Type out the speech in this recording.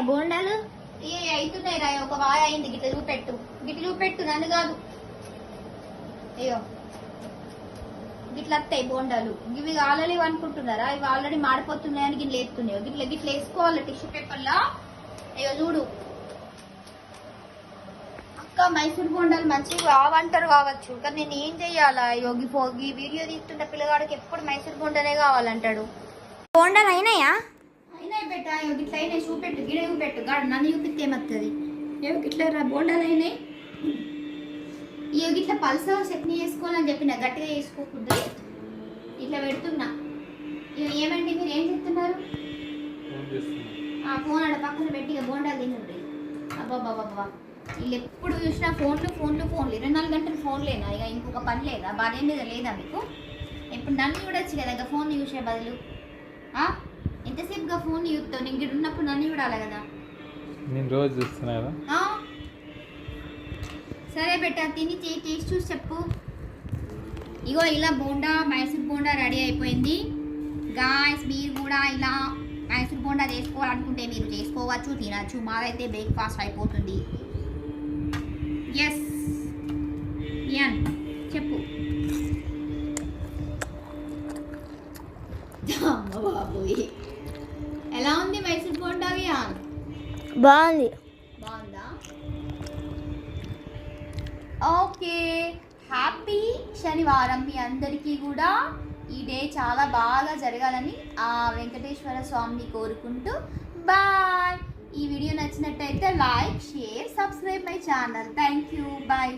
బోండాలు ఏ అవుతున్నాయి రా, ఒక వాయ అయింది. గిట్ల చూపెట్టు నన్ను కాదు. అయ్యో గిట్ల వస్తాయి బోండాలు. ఇవి కాలలేవు అనుకుంటున్నారా? ఇవి ఆల్రెడీ మాడిపోతున్నాయని గిట్ల వేస్తున్నాయి. గిట్ల వేసుకోవాలి టిష్యూ పేపర్లో. అయ్యో చూడు అక్క, మైసూర్ బోండాలు మంచిగా కావంటారు కావచ్చు, కానీ నేను ఏం చెయ్యాలా? యోగి పోగి వీడియో తీస్తుంటే పిల్లగాడికి ఎప్పుడు మైసూర్ బోండానే కావాలంటాడు. బోండాలు అయినాయా? అయినాయి బెట్ట, గిట్ల అయినాయి. చూపెట్టు, గిడ చూపెట్టు. గాడు నన్ను చూపిస్తే ఏమవుతుంది? గిట్ల రా బోండాలు అయినాయి. గిట్ల పల్స చట్నీ వేసుకోవాలని చెప్పిన, గట్టిగా వేసుకోకూడదు. ఇట్లా పెడుతున్నా. ఏమండి మీరు ఏం చెప్తున్నారు? ఫోన్ ఆడ పక్కన పెట్టి బోండాలు తినండి. అబ్బాబ్బాబ్బా, వీళ్ళు ఎప్పుడు చూసినా ఫోన్లు 24 గంటలు ఫోన్లేనా? ఇక ఇంకొక పని లేదా? బాధ లేదా మీకు? ఇప్పుడు నన్ను చూడొచ్చు కదా ఇక ఫోన్ చూసే బదులు. ఎంతసేపుగా ఫోన్ చూస్తావు? నేను ఇక్కడ ఉన్నప్పుడు నన్ను చూడాలి కదా. నేను రోజు చూస్తున్నా కదా. సరే బెట్ట, తిని టేస్ట్ చూసి చెప్పు. ఇగో ఇలా బోండా, మైసూర్ బోండా రెడీ అయిపోయింది. గాయస్ మీరు కూడా ఇలా మైసూర్ బోండా చేసుకోవాలనుకుంటే మీరు చేసుకోవచ్చు, తినచ్చు. మాదైతే బ్రేక్ఫాస్ట్ అయిపోతుంది. ఎస్ యాన్ చెప్పు. బాబోయ్, ఎలా ఉంది మైసూర్ బోండా? యాన్ బాగుందా? ఓకే, హ్యాపీ శనివారం మీ అందరికీ కూడా. ఈ డే చాలా బాగా జరగాలని ఆ వెంకటేశ్వర స్వామిని కోరుకుంటూ బాయ్. ఈ వీడియో నచ్చినట్టయితే like, share, subscribe my channel. Thank you, bye.